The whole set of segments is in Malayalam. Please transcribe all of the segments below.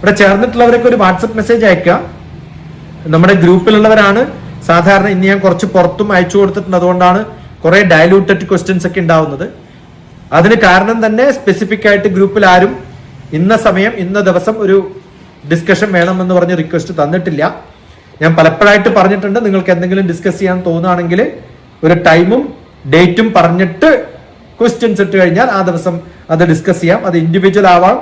ഇവിടെ ചേർന്നിട്ടുള്ളവരൊക്കെ ഒരു വാട്സപ്പ് മെസ്സേജ് അയക്കുക. നമ്മുടെ ഗ്രൂപ്പിലുള്ളവരാണ് സാധാരണ. ഇനി ഞാൻ കുറച്ച് പുറത്തും അയച്ചു കൊടുത്തിട്ടുണ്ട്, അതുകൊണ്ടാണ് കുറെ ഡയലൂട്ടഡ് ക്വസ്റ്റ്യൻസ് ഒക്കെ ഉണ്ടാവുന്നത്. അതിന് കാരണം തന്നെ സ്പെസിഫിക് ആയിട്ട് ഗ്രൂപ്പിൽ ആരും ഇന്ന സമയം ഇന്ന ദിവസം ഒരു ഡിസ്കഷൻ വേണമെന്ന് പറഞ്ഞ് റിക്വസ്റ്റ് തന്നിട്ടില്ല. ഞാൻ പലപ്പോഴായിട്ട് പറഞ്ഞിട്ടുണ്ട്, നിങ്ങൾക്ക് എന്തെങ്കിലും ഡിസ്കസ് ചെയ്യാൻ തോന്നുകയാണെങ്കിൽ ഒരു ടൈമും ഡേറ്റും പറഞ്ഞിട്ട് ക്വസ്റ്റ്യൻസ് ഇട്ട് കഴിഞ്ഞാൽ ആ ദിവസം അത് ഡിസ്കസ് ചെയ്യാം. അത് ഇൻഡിവിജ്വൽ ആവാം,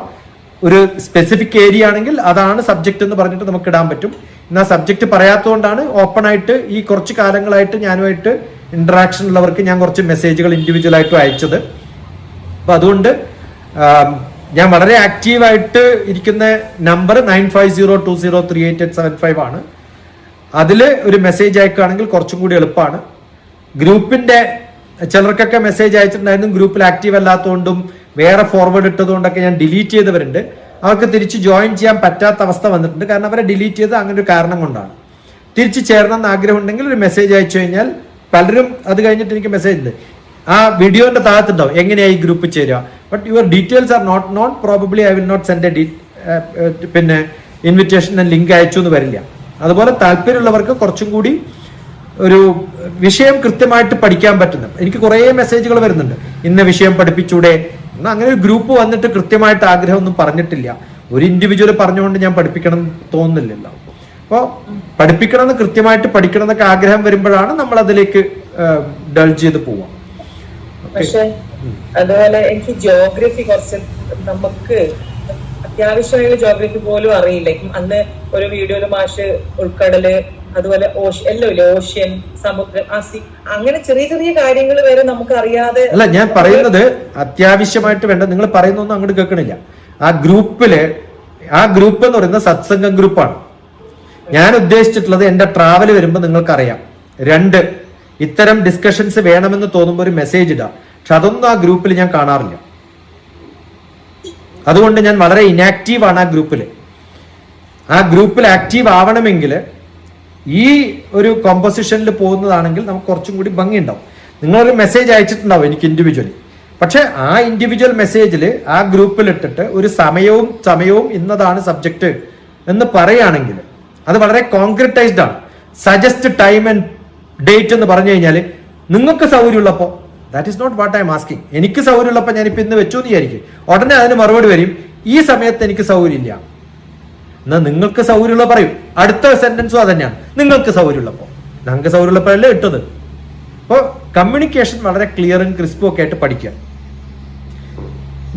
ഒരു സ്പെസിഫിക് ഏരിയ ആണെങ്കിൽ അതാണ് സബ്ജക്റ്റ് എന്ന് പറഞ്ഞിട്ട് നമുക്ക് ഇടാൻ പറ്റും. എന്നാൽ സബ്ജക്റ്റ് പറയാത്തതുകൊണ്ടാണ് ഓപ്പൺ ആയിട്ട് ഈ കുറച്ച് കാലങ്ങളായിട്ട് ഞാനുമായിട്ട് ഇന്ററാക്ഷൻ ഉള്ളവർക്ക് ഞാൻ കുറച്ച് മെസ്സേജുകൾ ഇൻഡിവിജ്വൽ ആയിട്ട് അയച്ചത്. അപ്പൊ അതുകൊണ്ട് ഞാൻ വളരെ ആക്റ്റീവായിട്ട് ഇരിക്കുന്ന നമ്പർ 9502038875 ആണ്. അതിൽ ഒരു മെസ്സേജ് അയക്കുകയാണെങ്കിൽ കുറച്ചും കൂടി എളുപ്പമാണ്. ഗ്രൂപ്പിന്റെ ചിലർക്കൊക്കെ മെസ്സേജ് അയച്ചിട്ടുണ്ടായിരുന്നു, ഗ്രൂപ്പിൽ ആക്റ്റീവ് അല്ലാത്തതുകൊണ്ടും വേറെ ഫോർവേഡ് ഇട്ടതുകൊണ്ടൊക്കെ ഞാൻ ഡിലീറ്റ് ചെയ്തവരുണ്ട്. അവർക്ക് തിരിച്ച് ജോയിൻ ചെയ്യാൻ പറ്റാത്ത അവസ്ഥ വന്നിട്ടുണ്ട്. കാരണം അവരെ ഡിലീറ്റ് ചെയ്ത് അങ്ങനെ ഒരു കാരണം കൊണ്ടാണ്. തിരിച്ച് ചേരണമെന്ന് ആഗ്രഹം ഉണ്ടെങ്കിൽ ഒരു മെസ്സേജ് അയച്ചു കഴിഞ്ഞാൽ പലരും അത് കഴിഞ്ഞിട്ട് എനിക്ക് മെസ്സേജ് ഉണ്ട്, ആ വീഡിയോന്റെ താഴത്തുണ്ടാവും എങ്ങനെയായി ഗ്രൂപ്പ് ചേരുക, but your details are not known, probably I will not send പിന്നെ ഇൻവിറ്റേഷൻ ലിങ്ക് അയച്ചു എന്ന് വരില്ല. അതുപോലെ താല്പര്യമുള്ളവർക്ക് കുറച്ചും കൂടി ഒരു വിഷയം കൃത്യമായിട്ട് പഠിക്കാൻ പറ്റുന്നുണ്ട്. എനിക്ക് കുറേ മെസ്സേജുകൾ വരുന്നുണ്ട്, ഇന്ന വിഷയം പഠിപ്പിച്ചൂടെ. എന്നാൽ അങ്ങനെ ഒരു ഗ്രൂപ്പ് വന്നിട്ട് കൃത്യമായിട്ട് ആഗ്രഹമൊന്നും പറഞ്ഞിട്ടില്ല. ഒരു ഇൻഡിവിജ്വൽ പറഞ്ഞുകൊണ്ട് ഞാൻ പഠിപ്പിക്കണം തോന്നുന്നില്ലല്ലോ. അപ്പോൾ പഠിപ്പിക്കണം എന്ന് കൃത്യമായിട്ട് പഠിക്കണം എന്നൊക്കെ ആഗ്രഹം വരുമ്പോഴാണ് നമ്മൾ അതിലേക്ക് ഡൾ ചെയ്ത് പോവാം. പക്ഷെ അതുപോലെ എനിക്ക് ജിയോഗ്രഫി കുറച്ച് നമുക്ക് അത്യാവശ്യമായ ജിയോഗ്രഫി പോലും അറിയില്ല. അന്ന് ഒരു വീഡിയോയില് മാഷ് ഉൾക്കടല്, അതുപോലെ എല്ലാം ഇല്ലേ, ഓഷ്യൻ, സമുദ്രം, അങ്ങനെ ചെറിയ ചെറിയ കാര്യങ്ങൾ വരെ നമുക്ക് അറിയാതെ. അല്ല, ഞാൻ പറയുന്നത് അത്യാവശ്യമായിട്ട് വേണ്ട, നിങ്ങൾ പറയുന്നൊന്നും അങ്ങോട്ട് കേൾക്കണില്ല. ആ ഗ്രൂപ്പ് എന്ന് പറയുന്നത് സത്സംഗം ഗ്രൂപ്പാണ്. ഞാൻ ഉദ്ദേശിച്ചിട്ടുള്ളത് എന്റെ ട്രാവൽ വരുമ്പോൾ നിങ്ങൾക്കറിയാം, 2 ഇത്തരം ഡിസ്കഷൻസ് വേണമെന്ന് തോന്നുമ്പോൾ ഒരു മെസ്സേജ് ഇടാം. പക്ഷെ അതൊന്നും ആ ഗ്രൂപ്പിൽ ഞാൻ കാണാറില്ല. അതുകൊണ്ട് ഞാൻ വളരെ ഇനാക്റ്റീവ് ആണ് ആ ഗ്രൂപ്പിൽ. ആ ഗ്രൂപ്പിൽ ആക്റ്റീവ് ആവണമെങ്കിൽ ഈ ഒരു കോമ്പോസിഷനിൽ പോകുന്നതാണെങ്കിൽ നമുക്ക് കുറച്ചും കൂടി ഭംഗിയുണ്ടാവും. നിങ്ങളൊരു മെസ്സേജ് അയച്ചിട്ടുണ്ടാവും എനിക്ക് ഇൻഡിവിജ്വലി, പക്ഷെ ആ ഇൻഡിവിജ്വൽ മെസ്സേജിൽ ആ ഗ്രൂപ്പിൽ ഇട്ടിട്ട് ഒരു സമയവും ഇന്നതാണ് സബ്ജക്റ്റ് എന്ന് പറയുകയാണെങ്കിൽ അത് വളരെ കോൺക്രീറ്റൈസ്ഡ് ആണ്. സജസ്റ്റ് ടൈം ആൻഡ് ഡേറ്റ് എന്ന് പറഞ്ഞു കഴിഞ്ഞാൽ നിങ്ങൾക്ക് സൗകര്യമുള്ളപ്പോൾ, that is not what I am asking. എനിക്ക് സൗകര്യമുള്ളപ്പോൾ ഞാനിപ്പോൾ ഇന്ന് വെച്ചു എന്ന് വിചാരിക്കും, ഉടനെ അതിന് മറുപടി വരും, ഈ സമയത്ത് എനിക്ക് സൗകര്യമില്ല. എന്നാൽ നിങ്ങൾക്ക് സൗകര്യമുള്ള പറയും. അടുത്ത സെന്റൻസും അത് തന്നെയാണ്, നിങ്ങൾക്ക് സൗകര്യമുള്ളപ്പോൾ. ഞങ്ങൾക്ക് സൗകര്യമുള്ളപ്പോഴല്ലേ ഇട്ടത്. അപ്പോൾ കമ്മ്യൂണിക്കേഷൻ വളരെ ക്ലിയറും ക്രിസ്പും ഒക്കെ ആയിട്ട് പഠിക്കുക.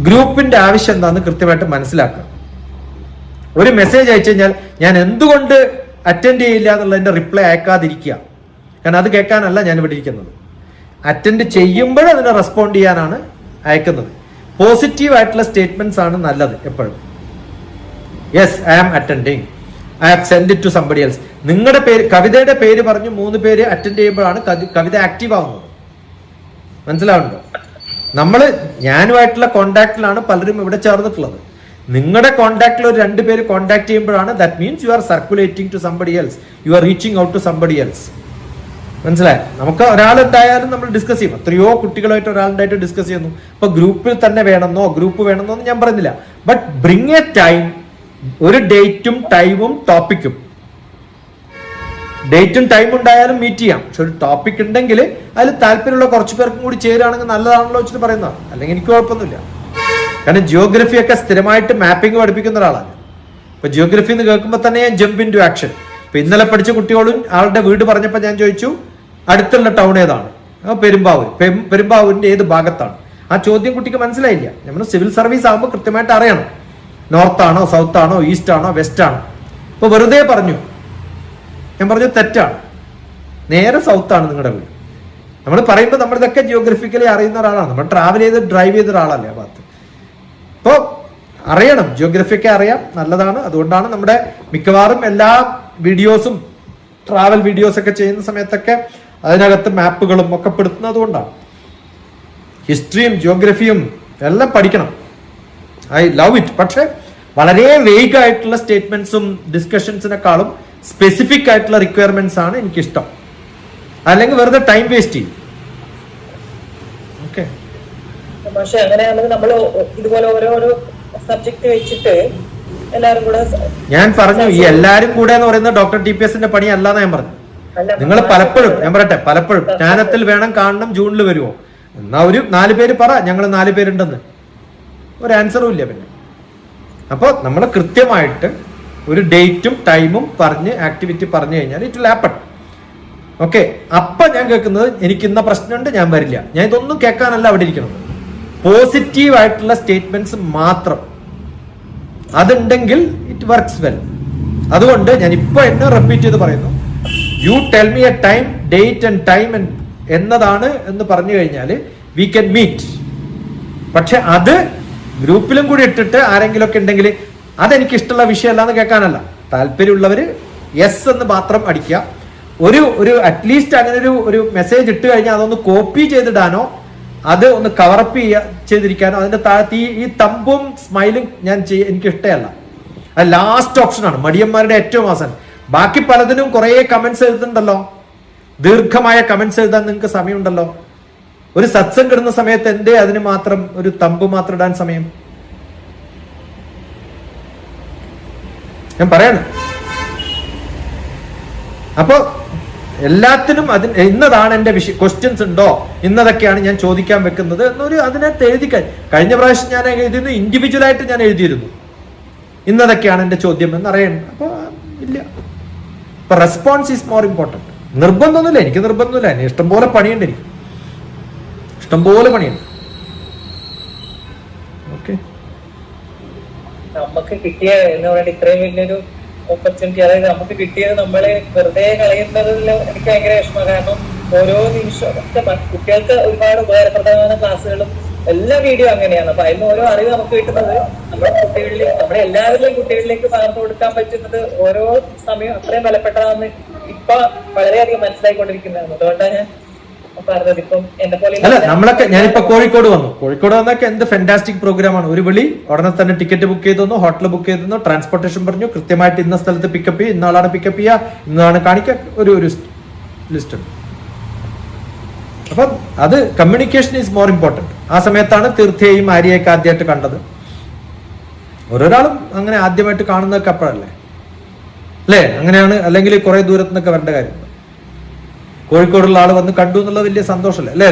ഗ്രൂപ്പിന്റെ ആവശ്യം എന്താണെന്ന് കൃത്യമായിട്ട് മനസ്സിലാക്കുക. ഒരു മെസ്സേജ് അയച്ചു കഴിഞ്ഞാൽ ഞാൻ എന്തുകൊണ്ട് അറ്റൻഡ് ചെയ്യില്ല എന്നുള്ളതിന്റെ റിപ്ലൈ അയക്കാതിരിക്കുക. കാരണം അത് കേൾക്കാനല്ല ഞാൻ ഇവിടെ ഇരിക്കുന്നത്. അറ്റൻഡ് ചെയ്യുമ്പോൾ അതിനെ റെസ്പോണ്ട് ചെയ്യാനാണ് അയക്കുന്നത്. പോസിറ്റീവ് ആയിട്ടുള്ള സ്റ്റേറ്റ്മെന്റ്സ് ആണ് നല്ലത് എപ്പോഴും. Yes, I am attending, I have send it to somebody else. നിങ്ങളുടെ പേര്, കവിതയുടെ പേര് പറഞ്ഞു 3 പേര് അറ്റൻഡ് ചെയ്യുമ്പോഴാണ് കവിത ആക്റ്റീവ് ആവുന്നത്. മനസ്സിലാവുന്നുണ്ടോ? ഞാനുമായിട്ടുള്ള കോണ്ടാക്റ്റിലാണ് പലരും ഇവിടെ ചേർന്നിട്ടുള്ളത്. നിങ്ങളുടെ കോണ്ടാക്റ്റിൽ ഒരു 2 പേര് കോണ്ടാക്ട് ചെയ്യുമ്പോഴാണ്, that means you are circulating to somebody else, you are reaching out to somebody else. മനസ്സിലായി? നമുക്ക് ഒരാളുണ്ടായാലും നമ്മൾ ഡിസ്കസ് ചെയ്യും. എത്രയോ കുട്ടികളായിട്ട് ഒരാളുണ്ടായിട്ട് ഡിസ്കസ് ചെയ്യുന്നു. ഇപ്പൊ ഗ്രൂപ്പിൽ തന്നെ വേണമെന്നോ ഗ്രൂപ്പ് വേണമെന്നോ ഒന്നും ഞാൻ പറയുന്നില്ല. ബട്ട് ബ്രിങ് എ ടൈം, ഒരു ഡേറ്റും ടൈമും ടോപ്പിക്കും. ഡേറ്റും ടൈമും ഉണ്ടായാലും മീറ്റ് ചെയ്യാം. പക്ഷെ ഒരു ടോപ്പിക് ഉണ്ടെങ്കിൽ അതിൽ താല്പര്യമുള്ള കുറച്ച് പേർക്കും കൂടി ചേരുകയാണെങ്കിൽ നല്ലതാണല്ലോ വെച്ചിട്ട് പറയുന്നതാണ്. അല്ലെങ്കിൽ എനിക്ക് കുഴപ്പമൊന്നുമില്ല. കാരണം ജിയോഗ്രഫി ഒക്കെ സ്ഥിരമായിട്ട് മാപ്പിംഗ് പഠിപ്പിക്കുന്ന ഒരാളാണ്. ഇപ്പൊ ജിയോഗ്രഫി എന്ന് കേൾക്കുമ്പോൾ തന്നെ ഞാൻ ജമ്പ് ഇൻ ടു ആക്ഷൻ. ഇപ്പൊ ഇന്നലെ പഠിച്ച കുട്ടികളും ആളുടെ വീട് പറഞ്ഞപ്പോൾ ഞാൻ ചോദിച്ചു അടുത്തുള്ള ടൗൺ ഏതാണ്? പെരുമ്പാവൂർ. പെരുമ്പാവൂരിന്റെ ഏത് ഭാഗത്താണ്? ആ ചോദ്യം കുട്ടിക്ക് മനസ്സിലായില്ല. നമ്മൾ സിവിൽ സർവീസ് ആകുമ്പോൾ കൃത്യമായിട്ട് അറിയണം, നോർത്ത് ആണോ സൗത്ത് ആണോ ഈസ്റ്റ് ആണോ വെസ്റ്റ് ആണോ. ഇപ്പൊ വെറുതെ പറഞ്ഞു, ഞാൻ പറഞ്ഞു തെറ്റാണ്, നേരെ സൗത്ത് ആണ് നിങ്ങളുടെ വീട്. നമ്മൾ പറയുമ്പോൾ നമ്മൾ ഇതൊക്കെ ജിയോഗ്രഫിക്കലി അറിയുന്ന ഒരാളാണ്. നമ്മൾ ട്രാവൽ ചെയ്ത് ഡ്രൈവ് ചെയ്ത ഒരാളല്ലേ ആ ഭാഗത്ത്. അപ്പോൾ അറിയണം, ജിയോഗ്രഫിയൊക്കെ അറിയാം, നല്ലതാണ്. അതുകൊണ്ടാണ് നമ്മുടെ മിക്കവാറും എല്ലാ വീഡിയോസും ട്രാവൽ വീഡിയോസ് ഒക്കെ ചെയ്യുന്ന സമയത്തൊക്കെ അതിനകത്ത് മാപ്പുകളും ഒക്കെ പെടുത്തുന്നത് കൊണ്ടാണ്. ഹിസ്റ്ററിയും ജിയോഗ്രഫിയും എല്ലാം പഠിക്കണം. I love it. പക്ഷെ വളരെ വേഗ് ആയിട്ടുള്ള സ്റ്റേറ്റ്മെന്റ്സും ഡിസ്കഷൻസിനെക്കാളും സ്പെസിഫിക് ആയിട്ടുള്ള റിക്വയർമെന്റ്സ് ആണ് എനിക്കിഷ്ടം. അല്ലെങ്കിൽ വെറുതെ ടൈം വേസ്റ്റ് ചെയ്യും. ഓക്കെ, പക്ഷെ അങ്ങനെയാണെങ്കിൽ നമ്മൾ ഇതുപോലെ ഓരോരോ സബ്ജക്ട് വെച്ചിട്ട് എല്ലാരും കൂടെ ഞാൻ പറഞ്ഞു ഈ എല്ലാരും കൂടെ എന്ന് പറയുന്നത് ഡോക്ടർ TPSന്റെ പണി അല്ലാന്ന് ഞാൻ പറഞ്ഞു. നിങ്ങൾ പലപ്പോഴും ഞാൻ പറയട്ടെ, പലപ്പോഴും ജ്ഞാനത്തിൽ വേണം കാണണം ജൂണിൽ വരുമോ എന്നാ ഒരു 4 പേര് പറ ഞങ്ങൾ 4 പേരുണ്ടെന്ന്, ഒരു ആൻസറും ഇല്ല. പിന്നെ അപ്പൊ നമ്മൾ കൃത്യമായിട്ട് ഒരു ഡേറ്റും ടൈമും പറഞ്ഞ് ആക്ടിവിറ്റി പറഞ്ഞു കഴിഞ്ഞാൽ ഇറ്റ് വിൽ ഹാപ്പൻ. ഓക്കെ, അപ്പൊ ഞാൻ കേൾക്കുന്നത് എനിക്ക് ഇന്ന പ്രശ്നമുണ്ട് ഞാൻ വരില്ല, ഞാൻ ഇതൊന്നും കേൾക്കാനല്ല അവിടെ ഇരിക്കുന്നത്. പോസിറ്റീവ് ആയിട്ടുള്ള സ്റ്റേറ്റ്മെന്റ്സ് മാത്രം അതുണ്ടെങ്കിൽ ഇറ്റ് വർക്ക്സ് വെൽ. അതുകൊണ്ട് ഞാൻ ഇപ്പൊ എന്നെ റിപ്പീറ്റ് ചെയ്ത് പറയുന്നു, you tell me a time, date and time എന്നതാണ് എന്ന് പറഞ്ഞു കഴിഞ്ഞാൽ വി ക്യാൻ മീറ്റ്. പക്ഷെ അത് ഗ്രൂപ്പിലും കൂടി ഇട്ടിട്ട് ആരെങ്കിലും ഒക്കെ ഉണ്ടെങ്കിൽ അതെനിക്ക് ഇഷ്ടമുള്ള വിഷയമല്ലാന്ന് കേൾക്കാനല്ല. താല്പര്യമുള്ളവര് യെസ് എന്ന് മാത്രം അടിക്കുക. ഒരു അറ്റ്ലീസ്റ്റ് അങ്ങനെ ഒരു മെസ്സേജ് ഇട്ട് കഴിഞ്ഞാൽ അതൊന്ന് കോപ്പി ചെയ്തിടാനോ അത് ഒന്ന് കവറപ്പ് ചെയ്തിരിക്കാനോ അതിന്റെ താഴത്ത് ഈ തമ്പും സ്മൈലും എനിക്ക് ഇഷ്ടമല്ല. അത് ലാസ്റ്റ് ഓപ്ഷനാണ്, മടിയന്മാരുടെ ഏറ്റവും അവസാനം. ബാക്കി പലതിനും കുറെ കമന്റ്സ് എഴുതുന്നുണ്ടല്ലോ, ദീർഘമായ കമന്റ്സ് എഴുതാൻ നിങ്ങൾക്ക് സമയമുണ്ടല്ലോ. ഒരു സത്സംഗ് ഇടുന്ന സമയത്ത് എന്തേ അതിന് മാത്രം ഒരു തമ്പ് മാത്രം ഇടാൻ സമയം? ഞാൻ പറയണം. അപ്പോ എല്ലാത്തിനും ഇന്നതാണ് എന്റെ വിഷയം, ക്വസ്റ്റ്യൻസ് ഉണ്ടോ, ഇന്നതൊക്കെയാണ് ഞാൻ ചോദിക്കാൻ വെക്കുന്നത് എന്നൊരു അതിനകത്ത് എഴുതിക്കാൻ. കഴിഞ്ഞ പ്രാവശ്യം ഞാൻ എഴുതിയിരുന്നു, ഇൻഡിവിജ്വൽ ആയിട്ട് ഞാൻ എഴുതിയിരുന്നു ഇന്നതൊക്കെയാണ് എന്റെ ചോദ്യം എന്നറിയണം. അപ്പൊ ഇല്ല, ഇപ്പൊ റെസ്പോൺസ് ഈസ് മോർ ഇമ്പോർട്ടന്റ്. നിർബന്ധമൊന്നുമില്ല, എനിക്ക് നിർബന്ധമില്ല, എന്നെ ഇഷ്ടംപോലെ പണിയുണ്ട്, എനിക്ക് ഇഷ്ടംപോലെ പണിയുണ്ട്. ഓക്കെ, നമുക്ക് കിട്ടിയ എന്താ പറയുക ഇത്രയും വലിയൊരു ഓപ്പർച്യൂണിറ്റി, അതായത് നമുക്ക് കിട്ടിയത് നമ്മള് വെറുതെ കളയുന്നതിൽ എനിക്ക് ഭയങ്കര വിഷമം. കാരണം ഓരോ നിമിഷവും കുട്ടികൾക്ക് ഒരുപാട് ഉപകാരപ്രദമായ ക്ലാസ്സുകളും എല്ലാ വീഡിയോ അങ്ങനെയാണ്. അപ്പൊ അതിന് ഓരോ അറിവ് നമുക്ക് കിട്ടുന്നത് നമ്മുടെ കുട്ടികളിലേക്ക്, നമ്മുടെ എല്ലാവരുടെയും കുട്ടികളിലേക്ക് പകർന്നു കൊടുക്കാൻ പറ്റുന്നത് ഓരോ സമയം അത്രയും വിലപ്പെട്ടതാണെന്ന് ഇപ്പൊ വളരെയധികം മനസ്സിലായിക്കൊണ്ടിരിക്കുന്നതാണ്. അതുകൊണ്ടാണ് ഞാൻ പറഞ്ഞത്. ഇപ്പം എന്നെ പോലെ അല്ല, നമ്മളൊക്കെ ഞാനിപ്പോ കോഴിക്കോട് വന്നൊക്കെ എന്ത് ഫാന്റാസ്റ്റിക് പ്രോഗ്രാമാണ്. ഒരു വിളി, ഉടനെ തന്നെ ടിക്കറ്റ് ബുക്ക് ചെയ്തു, ഹോട്ടൽ ബുക്ക് ചെയ്തു, ട്രാൻസ്പോർട്ടേഷൻ പറഞ്ഞു, കൃത്യമായിട്ട് ഇന്ന സ്ഥലത്ത് പിക്കപ്പ് ചെയ്യുക, ഇന്നാളാണ് പിക്കപ്പ് ചെയ്യുക, ഇന്നാണ് കാണിക്കുക, ഒരു ലിസ്റ്റ് ഉണ്ട്. അപ്പം അത് കമ്മ്യൂണിക്കേഷൻ ഈസ് മോർ ഇമ്പോർട്ടന്റ്. ആ സമയത്താണ് തീർച്ചയായും ആര്യയൊക്കെ ആദ്യമായിട്ട് കണ്ടത്. ഓരോരാളും അങ്ങനെ ആദ്യമായിട്ട് കാണുന്നതൊക്കെ അപ്പോഴല്ലേ അല്ലേ? അങ്ങനെയാണ്. അല്ലെങ്കിൽ കുറെ ദൂരത്തു നിന്നൊക്കെ വരേണ്ട കാര്യം. കോഴിക്കോടുള്ള ആള് വന്ന് കണ്ടു എന്നുള്ളത് വലിയ സന്തോഷമല്ലേ അല്ലേ?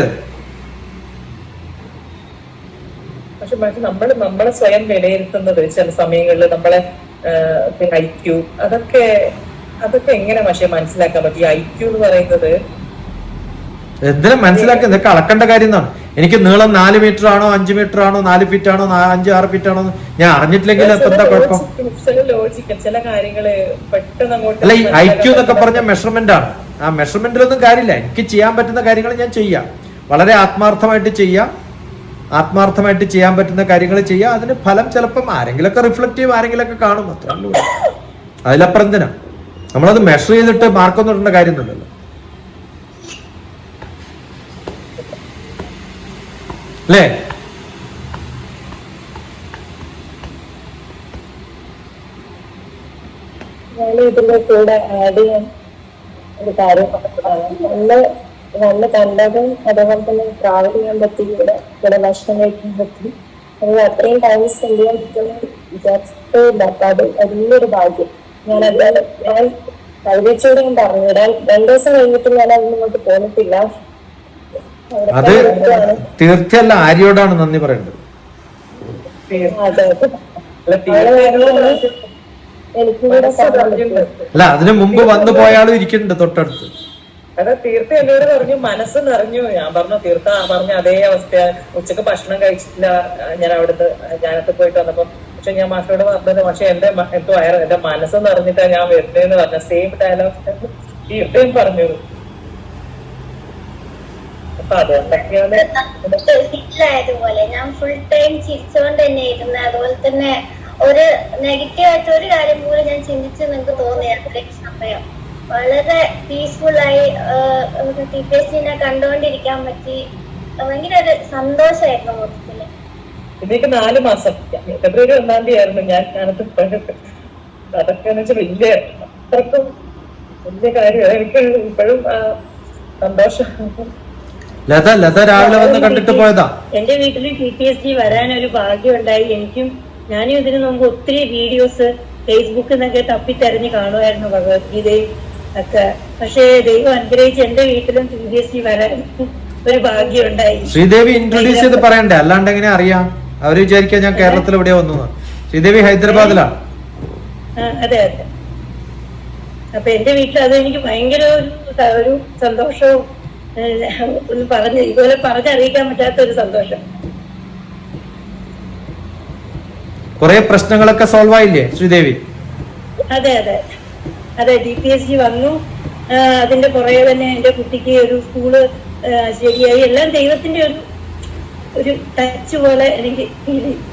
പക്ഷെ നമ്മളെ സ്വയം വിലയിരുത്തുന്നത് ചില സമയങ്ങളിൽ നമ്മളെ IQ അതൊക്കെ എങ്ങനെ പക്ഷെ മനസ്സിലാക്കാൻ പറ്റും? IQ എന്ന് പറയുന്നത് എന്തിനാ മനസ്സിലാക്കുക? ഇതൊക്കെ അളക്കേണ്ട കാര്യം എന്നാണ്. എനിക്ക് നീളം 4 മീറ്റർ ആണോ 5 മീറ്റർ ആണോ 4 ഫീറ്റ് ആണോ 5-6 ഫീറ്റ് ആണോ ഞാൻ അറിഞ്ഞിട്ടില്ലെങ്കിൽ എന്താ കുഴപ്പം? ചില കാര്യങ്ങള് പെട്ടെന്ന് അങ്ങോട്ട് അല്ല, ഈ IQ എന്നൊക്കെ പറഞ്ഞ മെഷർമെന്റ് ആണ്. ആ മെഷർമെന്റിലൊന്നും കാര്യമില്ല. എനിക്ക് ചെയ്യാൻ പറ്റുന്ന കാര്യങ്ങൾ ഞാൻ ചെയ്യാം, വളരെ ആത്മാർത്ഥമായിട്ട് ചെയ്യാം, ആത്മാർത്ഥമായിട്ട് ചെയ്യാൻ പറ്റുന്ന കാര്യങ്ങൾ ചെയ്യാം. അതിന് ഫലം ചിലപ്പം ആരെങ്കിലൊക്കെ റിഫ്ലക്ട് ചെയ്യും, ആരെങ്കിലൊക്കെ കാണും, അത്ര അതിലപ്പുറം എന്തിനാ നമ്മളത് മെഷർ ചെയ്തിട്ട് മാർക്കൊന്നും ഇടേണ്ട കാര്യമൊന്നുമില്ലല്ലോ അല്ലേ? ഇതിന്റെ കൂടെ ആഡ് ചെയ്യാൻ ഒരു കാര്യം നല്ല കണ്ടതും അതേപോലെ തന്നെ ട്രാവൽ ചെയ്യാൻ പറ്റി, ഇവിടെ ഭക്ഷണം കഴിക്കാൻ പറ്റി. അത് അത്രയും ടൈം സ്പെൻഡ് ചെയ്യാൻ പറ്റുമെന്ന് വിചാരിച്ചിട്ടില്ല. അപ്പൊ അത് വലിയൊരു ഭാഗ്യം. ഞാൻ കവിതച്ചോട് ഞാൻ പറഞ്ഞു, 2 ദിവസം കഴിഞ്ഞിട്ട് ഞാൻ അതിനോട്ട് പോന്നിട്ടില്ല. അത് തീർച്ചയല്ല, ആര്യോടാണ് നന്ദി പറയേണ്ടത്. അല്ല, അതിനു മുമ്പ് വന്നു പോയാലും ഇരിക്കുന്നുണ്ട് തൊട്ടടുത്ത്. അതെ, തീർത്ത എന്നോട് പറഞ്ഞു മനസ്സ് നിറഞ്ഞു. ഞാൻ പറഞ്ഞു തീർത്ത പറഞ്ഞ അതേ അവസ്ഥ. ഉച്ചക്ക് ഭക്ഷണം കഴിച്ചിട്ടില്ല ഞാൻ അവിടുന്ന് ഞാനത്ത് പോയിട്ട് വന്നപ്പോ. പക്ഷെ ഞാൻ മാഷോട് പറഞ്ഞത്, പക്ഷെ എന്റെ മനസ്സ് നിറഞ്ഞിട്ടാ ഞാൻ വരുന്നതെന്ന് പറഞ്ഞ സെയിം ഡയലോഗ് തീർച്ചയായും പറഞ്ഞു. അപ്പൊ അതുകൊണ്ടൊക്കെയാണ് പോലെ ഞാൻ ഫുൾ ടൈം ചിരിച്ചുകൊണ്ട് തന്നെ ഇരുന്നത്. അതുപോലെ തന്നെ ഒരു നെഗറ്റീവ് ആയിട്ട് ഒരു കാര്യം പോലും ഞാൻ ചിന്തിച്ചു നിങ്ങൾക്ക് തോന്നിയ അത്രയും സമയം വളരെ പീസ്ഫുൾ ആയി ടീച്ചേഴ്സിനെ കണ്ടുകൊണ്ടിരിക്കാൻ പറ്റി. ഭയങ്കര ഒരു സന്തോഷമായിരുന്നു മൊത്തത്തില്. ഇതിലേക്ക് 4 മാസം ഫെബ്രുവരി 1-ാം തീയതി ആയിരുന്നു ഞാൻ ഞാനത് അതൊക്കെ വെച്ചാൽ വലിയ അത്രക്കും വലിയ കാര്യം. എനിക്ക് ഇപ്പോഴും സന്തോഷം. ലത രാവിലെ വന്ന് കണ്ടിട്ട് പോയതാ. എന്റെ വീട്ടിൽ PTSD വരാനൊരു ഭാഗ്യം ഉണ്ടായി. എനിക്കും ഞാനും ഇതിനു മുമ്പ് ഒത്തിരി വീഡിയോസ് ഫേസ്ബുക്കിൽ നിന്നൊക്കെ തപ്പിത്തെരഞ്ഞ് കാണുമായിരുന്നു ഭഗവത്ഗീതയും ഒക്കെ. പക്ഷേ ദൈവം അനുഗ്രഹിച്ച് എന്റെ വീട്ടിലും CBSE വരാൻ ഒരു ഭാഗ്യം ഉണ്ടായി. ശ്രീദേവി ഇൻട്രൊഡ്യൂസ് ചെയ്ത് പറയണ്ടേ, അല്ലാണ്ട് എങ്ങനെ അറിയാം? അവര് വിചാരിക്കാൻ ഞാൻ കേരളത്തിൽ എവിടെ വന്നു. ശ്രീദേവി ഹൈദരാബാദിലാണ്. അതെ അതെ. അപ്പൊ എന്റെ വീട്ടിൽ അത് എനിക്ക് ഭയങ്കര ഒരു സന്തോഷവും ഒന്ന് പറഞ്ഞ് ഇതുപോലെ പറഞ്ഞറിയിക്കാൻ പറ്റാത്ത ഒരു സന്തോഷം. കുറെ പ്രശ്നങ്ങളൊക്കെ സോൾവ് ആയില്ലേ ശ്രീദേവി? അതെ അതെ അതെ. DPSG വന്നു. അതിന്റെ പുറകെ തന്നെ എന്റെ കുട്ടിക്ക് ഒരു സ്കൂള് ശരിയായി. എല്ലാം ദൈവത്തിന്റെ ഒരു ടച്ച് പോലെ എനിക്ക് ഫീൽ ചെയ്യും.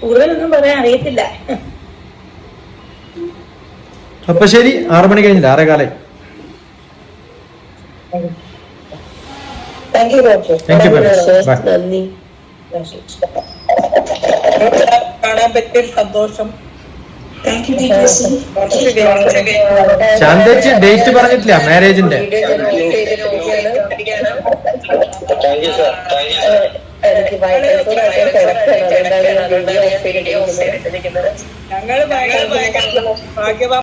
കൂടുതലൊന്നും പറയാൻ അറിയത്തില്ല. അപ്പൊ ശരി, 6 മണി കഴിഞ്ഞില്ല, 6:15. Thank you doctor. Thank you very much. Bye. നന്ദി. കാണാൻ പറ്റിയ സന്തോഷം. ശാന്തേച്ചി ഡേറ്റ് പറഞ്ഞിട്ടില്ല മാരേജിന്റെ. എനിക്ക് ഞങ്ങള് ഭാഗ്യവാൻ